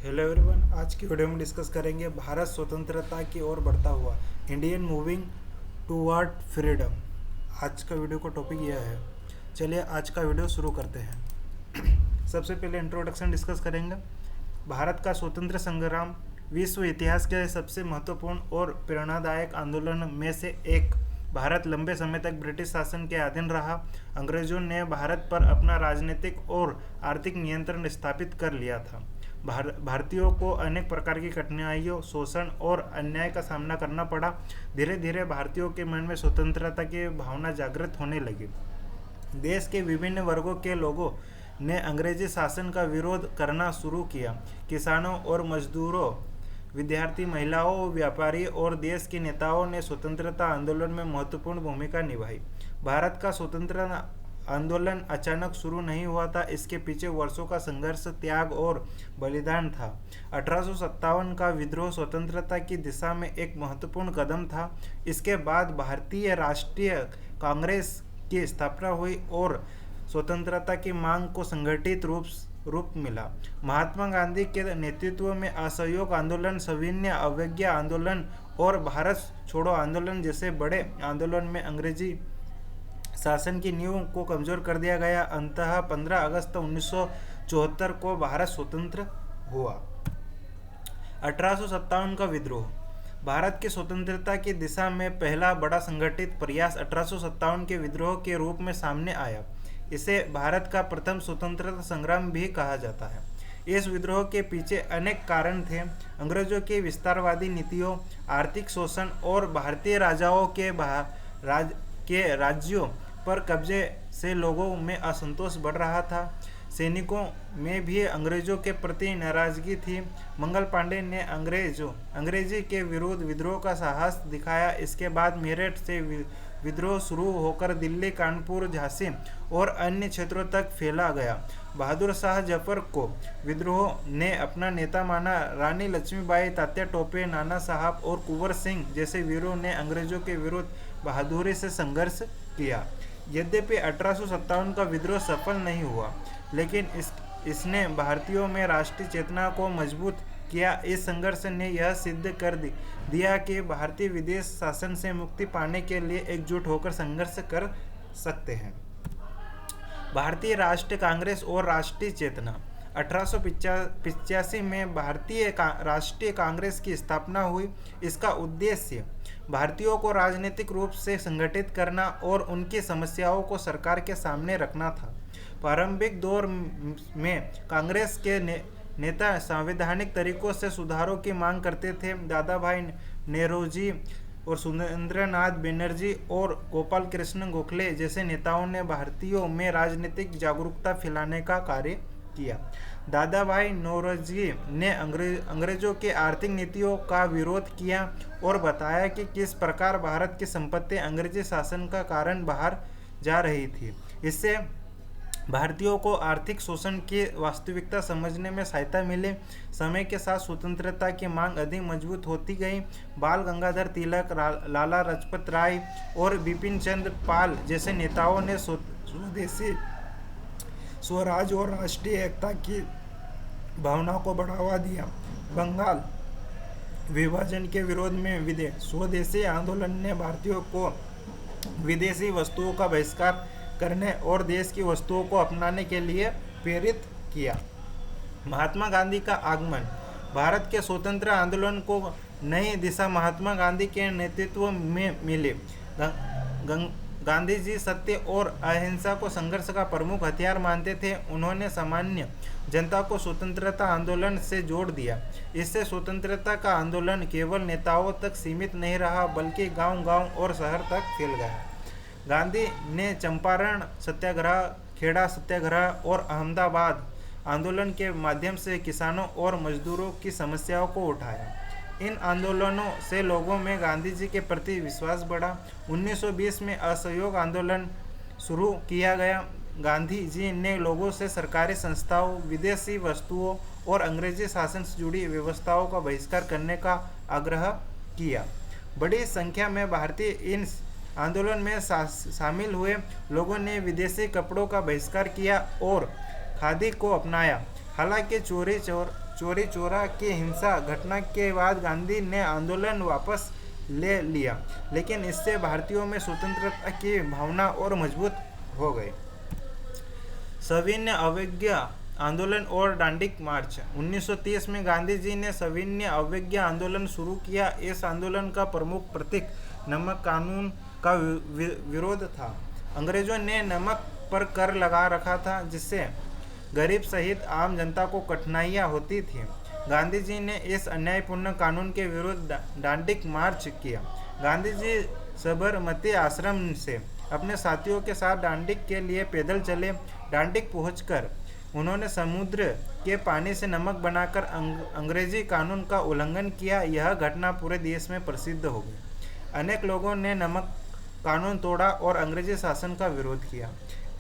Hello everyone, आज की video में डिस्कस करेंगे भारत स्वतंत्रता की ओर बढ़ता हुआ इंडियन मूविंग टूवर्ड फ्रीडम। आज का वीडियो का टॉपिक यह है। चलिए आज का वीडियो शुरू करते हैं। सबसे पहले इंट्रोडक्शन डिस्कस करेंगे। भारत का स्वतंत्र संग्राम विश्व इतिहास के सबसे महत्वपूर्ण और प्रेरणादायक आंदोलन में से एक। भारत लंबे समय तक ब्रिटिश शासन के अधीन रहा। अंग्रेजों ने भारत पर अपना राजनीतिक और आर्थिक नियंत्रण स्थापित कर लिया था। भारतीयों को अनेक प्रकार की कठिनाइयों, शोषण और अन्याय का सामना करना पड़ा। धीरे धीरे भारतीयों के मन में स्वतंत्रता की भावना जागृत होने लगी। देश के विभिन्न वर्गों के लोगों ने अंग्रेजी शासन का विरोध करना शुरू किया। किसानों और मजदूरों, विद्यार्थी, महिलाओं, व्यापारी और देश के नेताओं ने स्वतंत्रता आंदोलन में महत्वपूर्ण भूमिका निभाई। भारत का स्वतंत्रता आंदोलन अचानक शुरू नहीं हुआ था। इसके पीछे वर्षों का संघर्ष, त्याग और बलिदान था। 1857 का विद्रोह स्वतंत्रता की दिशा में एक महत्वपूर्ण कदम था। इसके बाद भारतीय राष्ट्रीय कांग्रेस की स्थापना हुई और स्वतंत्रता की मांग को संगठित रूप मिला। महात्मा गांधी के नेतृत्व में असहयोग आंदोलन, सविनय अवज्ञा आंदोलन और भारत छोड़ो आंदोलन जैसे बड़े आंदोलन में अंग्रेजी शासन की नींव को कमजोर कर दिया गया। अंततः 15 अगस्त 1974 को भारत स्वतंत्र हुआ। 1857 का विद्रोह भारत की स्वतंत्रता की दिशा में पहला बड़ा संगठित प्रयास 1857 के विद्रोह के रूप में सामने आया। इसे भारत का प्रथम स्वतंत्रता संग्राम भी कहा जाता है। इस विद्रोह के पीछे अनेक कारण थे। अंग्रेजों की विस्तारवादी नीतियों, आर्थिक शोषण और भारतीय राजाओं के राज्यों पर कब्जे से लोगों में असंतोष बढ़ रहा था। सैनिकों में भी अंग्रेजों के प्रति नाराजगी थी। मंगल पांडे ने अंग्रेजी के विरुद्ध विद्रोह का साहस दिखाया। इसके बाद मेरठ से विद्रोह शुरू होकर दिल्ली, कानपुर, झांसी और अन्य क्षेत्रों तक फैला गया। बहादुर शाह जफर को विद्रोह ने अपना नेता माना। रानी लक्ष्मीबाई, तात्या टोपे, नाना साहब और कुंवर सिंह जैसे वीरों ने अंग्रेजों के विरुद्ध बहादुरी से संघर्ष किया। यद्यपि 1857 का विद्रोह सफल नहीं हुआ, लेकिन इसने भारतीयों में राष्ट्रीय चेतना को मजबूत किया। इस संघर्ष ने यह सिद्ध कर दिया कि भारतीय विदेश शासन से मुक्ति पाने के लिए एकजुट होकर संघर्ष कर सकते हैं। भारतीय राष्ट्रीय कांग्रेस और राष्ट्रीय चेतना 1885 में भारतीय राष्ट्रीय कांग्रेस की स्थापना हुई। इसका उद्देश्य भारतीयों को राजनीतिक रूप से संगठित करना और उनकी समस्याओं को सरकार के सामने रखना था। प्रारंभिक दौर में कांग्रेस के नेता संवैधानिक तरीकों से सुधारों की मांग करते थे। दादा भाई नेहरूजी और सुरेंद्रनाथ बनर्जी और गोपाल कृष्ण गोखले जैसे नेताओं ने भारतीयों में राजनीतिक जागरूकता फैलाने का कार्य किया। दादा भाई नौरोजी ने अंग्रेजों की आर्थिक नीतियों का विरोध किया और बताया कि किस प्रकार भारत की संपत्ति अंग्रेजी शासन का कारण बाहर जा रही थी। इससे भारतीयों को आर्थिक शोषण की वास्तविकता समझने में सहायता मिली। समय के साथ स्वतंत्रता की मांग अधिक मजबूत होती गई। बाल गंगाधर तिलक, लाला लाजपत राय और बिपिन चंद्र पाल जैसे नेताओं ने स्वदेशी स्वराज और राष्ट्रीय एकता की भावना को बढ़ावा दिया। बंगाल विभाजन के विरोध में स्वदेशी आंदोलन ने भारतीयों को विदेशी वस्तुओं का बहिष्कार करने और देश की वस्तुओं को अपनाने के लिए प्रेरित किया। महात्मा गांधी का आगमन भारत के स्वतंत्र आंदोलन को नई दिशा महात्मा गांधी के नेतृत्व में मिली। गांधी जी सत्य और अहिंसा को संघर्ष का प्रमुख हथियार मानते थे। उन्होंने सामान्य जनता को स्वतंत्रता आंदोलन से जोड़ दिया। इससे स्वतंत्रता का आंदोलन केवल नेताओं तक सीमित नहीं रहा, बल्कि गांव-गांव और शहर तक फैल गया। गांधी ने चंपारण सत्याग्रह, खेड़ा सत्याग्रह और अहमदाबाद आंदोलन के माध्यम से किसानों और मजदूरों की समस्याओं को उठाया। इन आंदोलनों से लोगों में गांधी जी के प्रति विश्वास बढ़ा। 1920 में असहयोग आंदोलन शुरू किया गया। गांधी जी ने लोगों से सरकारी संस्थाओं, विदेशी वस्तुओं और अंग्रेजी शासन से जुड़ी व्यवस्थाओं का बहिष्कार करने का आग्रह किया। बड़ी संख्या में भारतीय इन आंदोलन में शामिल हुए। लोगों ने विदेशी कपड़ों का बहिष्कार किया और खादी को अपनाया। हालांकि चोरी चोरा की हिंसा घटना के बाद गांधी ने आंदोलन वापस ले लिया, लेकिन इससे भारतीयों में स्वतंत्रता की भावना और मजबूत हो गई। सविनय अवज्ञा आंदोलन और दांडी मार्च। 1930 में गांधी जी ने सविनय अवज्ञा आंदोलन शुरू किया। इस आंदोलन का प्रमुख प्रतीक नमक कानून का विरोध था। अंग्रेजों ने नमक पर कर लगा रखा था, जिससे गरीब सहित आम जनता को कठिनाइयां होती थीं। गांधी जी ने इस अन्यायपूर्ण कानून के विरुद्ध दांडी मार्च किया। गांधी जी साबरमती आश्रम से अपने साथियों के साथ दांडी के लिए पैदल चले। दांडी पहुंचकर उन्होंने समुद्र के पानी से नमक बनाकर अंग्रेजी कानून का उल्लंघन किया। यह घटना पूरे देश में प्रसिद्ध हो गई। अनेक लोगों ने नमक कानून तोड़ा और अंग्रेजी शासन का विरोध किया।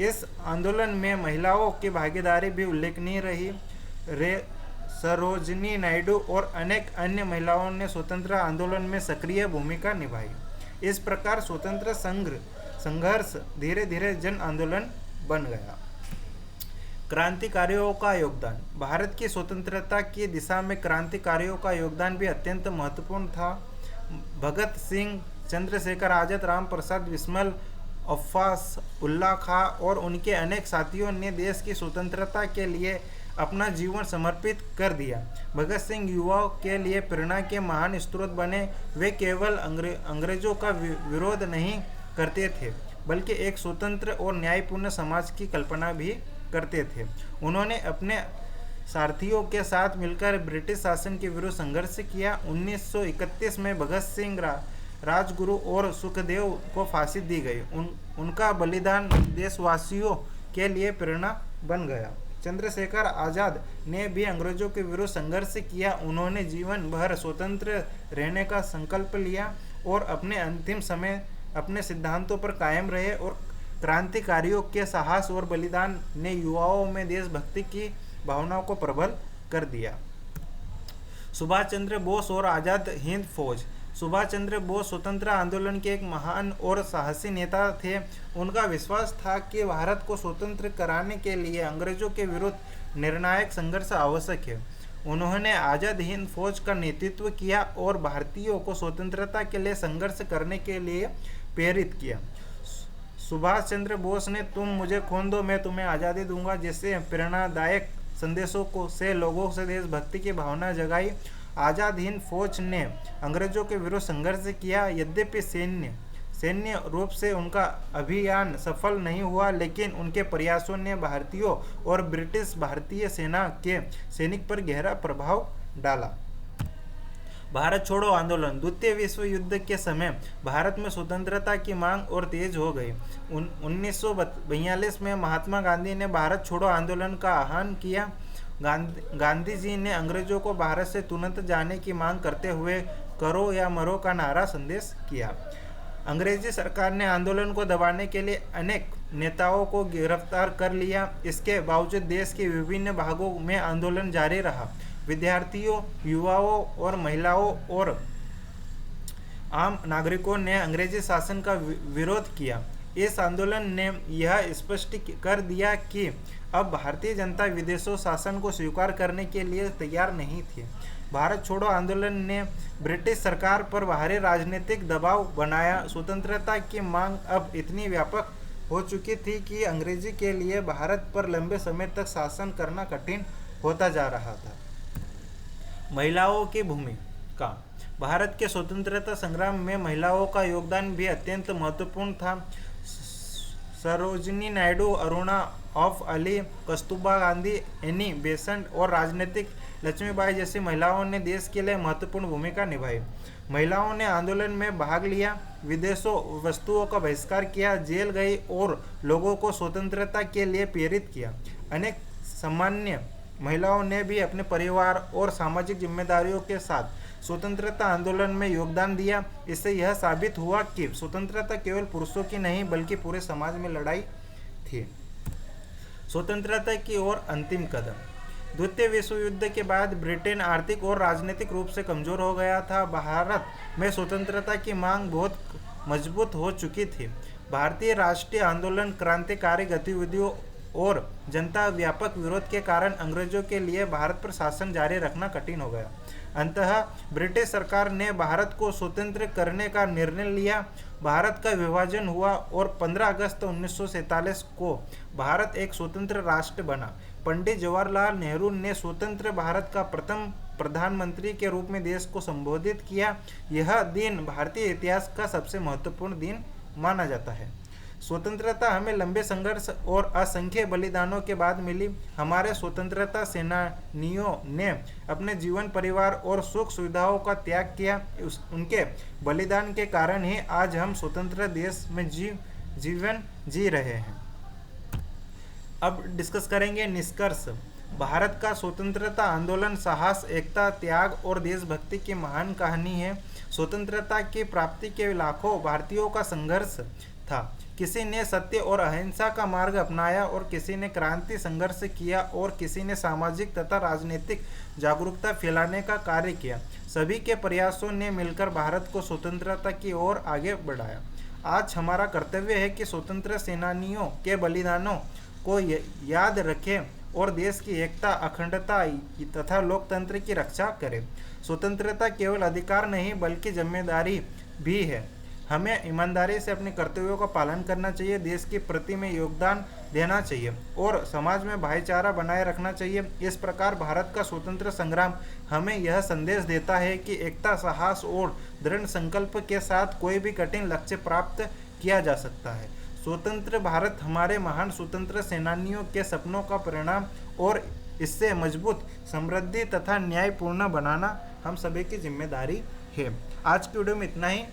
इस आंदोलन में महिलाओं की भागीदारी भी उल्लेखनीय रही। सरोजिनी नायडू और अनेक अन्य महिलाओं ने स्वतंत्र आंदोलन में सक्रिय भूमिका निभाई। इस प्रकार स्वतंत्र संघर्ष धीरे धीरे जन आंदोलन बन गया। क्रांतिकारियों का योगदान। भारत की स्वतंत्रता की दिशा में क्रांतिकारियों का योगदान भी अत्यंत महत्वपूर्ण था। भगत सिंह, चंद्रशेखर आजाद, राम प्रसाद बिस्मिल, अब्बास उल्लाह खां और उनके अनेक साथियों ने देश की स्वतंत्रता के लिए अपना जीवन समर्पित कर दिया। भगत सिंह युवाओं के लिए प्रेरणा के महान स्रोत बने। वे केवल अंग्रेजों का विरोध नहीं करते थे, बल्कि एक स्वतंत्र और न्यायपूर्ण समाज की कल्पना भी करते थे। उन्होंने अपने साथियों के साथ मिलकर ब्रिटिश शासन के विरुद्ध संघर्ष किया। 1931 में भगत सिंह, राजगुरु और सुखदेव को फांसी दी गई। उनका बलिदान देशवासियों के लिए प्रेरणा बन गया। चंद्रशेखर आजाद ने भी अंग्रेजों के विरुद्ध संघर्ष किया। उन्होंने जीवन भर स्वतंत्र रहने का संकल्प लिया और अपने अंतिम समय अपने सिद्धांतों पर कायम रहे। और क्रांतिकारियों के साहस और बलिदान ने युवाओं में देशभक्ति की भावनाओं को प्रबल कर दिया। सुभाष चंद्र बोस और आज़ाद हिंद फौज। सुभाष चंद्र बोस स्वतंत्र आंदोलन के एक महान और साहसी नेता थे। उनका विश्वास था कि भारत को स्वतंत्र कराने के लिए अंग्रेजों के विरुद्ध निर्णायक संघर्ष आवश्यक है। उन्होंने आज़ाद हिंद फौज का नेतृत्व किया और भारतीयों को स्वतंत्रता के लिए संघर्ष करने के लिए प्रेरित किया। सुभाष चंद्र बोस ने तुम मुझे खून दो, मैं तुम्हें आज़ादी दूंगा जैसे प्रेरणादायक संदेशों को से लोगों से देशभक्ति की भावना जगाई। आज़ाद हिंद फौज ने अंग्रेजों के विरुद्ध संघर्ष किया। यद्यपि सैन्य रूप से उनका अभियान सफल नहीं हुआ, लेकिन उनके प्रयासों ने भारतीयों और ब्रिटिश भारतीय सेना के सैनिक पर गहरा प्रभाव डाला। भारत छोड़ो आंदोलन। द्वितीय विश्व युद्ध के समय भारत में स्वतंत्रता की मांग और तेज हो गई। 1942 में महात्मा गांधी ने भारत छोड़ो आंदोलन का आह्वान किया। गांधी जी ने अंग्रेजों को भारत से तुरंत जाने की मांग करते हुए करो या मरो का नारा संदेश किया। अंग्रेजी सरकार ने आंदोलन को दबाने के लिए अनेक नेताओं को गिरफ्तार कर लिया। इसके बावजूद देश के विभिन्न भागों में आंदोलन जारी रहा। विद्यार्थियों, युवाओं और महिलाओं और आम नागरिकों ने अंग्रेजी शासन का विरोध किया। इस आंदोलन ने यह स्पष्ट कर दिया कि अब भारतीय जनता विदेशों शासन को स्वीकार करने के लिए तैयार नहीं थी। भारत छोड़ो आंदोलन ने ब्रिटिश सरकार पर बाहरी राजनीतिक दबाव बनाया। स्वतंत्रता की मांग अब इतनी व्यापक हो चुकी थी कि अंग्रेजी के लिए भारत पर लंबे समय तक शासन करना कठिन होता जा रहा था। महिलाओं की भूमिका। भारत के स्वतंत्रता संग्राम में महिलाओं का योगदान भी अत्यंत महत्वपूर्ण था। Sarojini Naidu, Aruna of Ali, Kasturba Gandhi, Annie Besant और राजनीतिक लक्ष्मीबाई जैसी महिलाओं ने देश के लिए महत्वपूर्ण भूमिका निभाई। महिलाओं ने आंदोलन में भाग लिया, विदेशों वस्तुओं का बहिष्कार किया, जेल गई और लोगों को स्वतंत्रता के लिए प्रेरित किया। अनेक सामान्य महिलाओं ने भी अपने परिवार और सामाजिक जिम्मेदारियों के साथ स्वतंत्रता आंदोलन में योगदान दिया। इससे यह साबित हुआ कि स्वतंत्रता केवल पुरुषों की नहीं बल्कि पूरे समाज में लड़ाई थी। स्वतंत्रता की ओर अंतिम कदम। द्वितीय विश्व युद्ध के बाद ब्रिटेन आर्थिक और राजनीतिक रूप से कमजोर हो गया था। भारत में स्वतंत्रता की मांग बहुत मजबूत हो चुकी थी। भारतीय राष्ट्रीय आंदोलन क्रांतिकारी गतिविधियों और जनता व्यापक विरोध के कारण अंग्रेजों के लिए भारत पर शासन जारी रखना कठिन हो गया। अंततः ब्रिटिश सरकार ने भारत को स्वतंत्र करने का निर्णय लिया। भारत का विभाजन हुआ और 15 अगस्त 1947 को भारत एक स्वतंत्र राष्ट्र बना। पंडित जवाहरलाल नेहरू ने स्वतंत्र भारत का प्रथम प्रधानमंत्री के रूप में देश को संबोधित किया। यह दिन भारतीय इतिहास का सबसे महत्वपूर्ण दिन माना जाता है। स्वतंत्रता हमें लंबे संघर्ष और असंख्य बलिदानों के बाद मिली। हमारे स्वतंत्रता सेनानियों ने अपने जीवन, परिवार और सुख सुविधाओं का त्याग किया। उनके बलिदान के कारण ही आज हम स्वतंत्र देश में जीवन जी रहे हैं। अब डिस्कस करेंगे निष्कर्ष। भारत का स्वतंत्रता आंदोलन साहस, एकता, त्याग और देशभक्ति की महान कहानी है। स्वतंत्रता की प्राप्ति के लाखों भारतीयों का संघर्ष था। किसी ने सत्य और अहिंसा का मार्ग अपनाया और किसी ने क्रांति संघर्ष किया और किसी ने सामाजिक तथा राजनीतिक जागरूकता फैलाने का कार्य किया। सभी के प्रयासों ने मिलकर भारत को स्वतंत्रता की ओर आगे बढ़ाया। आज हमारा कर्तव्य है कि स्वतंत्र सेनानियों के बलिदानों को याद रखें और देश की एकता, अखंडता तथा लोकतंत्र की रक्षा करें। स्वतंत्रता केवल अधिकार नहीं बल्कि जिम्मेदारी भी है। हमें ईमानदारी से अपने कर्तव्यों का पालन करना चाहिए, देश की प्रगति में योगदान देना चाहिए और समाज में भाईचारा बनाए रखना चाहिए। इस प्रकार भारत का स्वतंत्र संग्राम हमें यह संदेश देता है कि एकता, साहस और दृढ़ संकल्प के साथ कोई भी कठिन लक्ष्य प्राप्त किया जा सकता है। स्वतंत्र भारत हमारे महान स्वतंत्र सेनानियों के सपनों का परिणाम और इससे मजबूत, समृद्धि तथा न्यायपूर्ण बनाना हम सभी की जिम्मेदारी है। आज की वीडियो में इतना ही।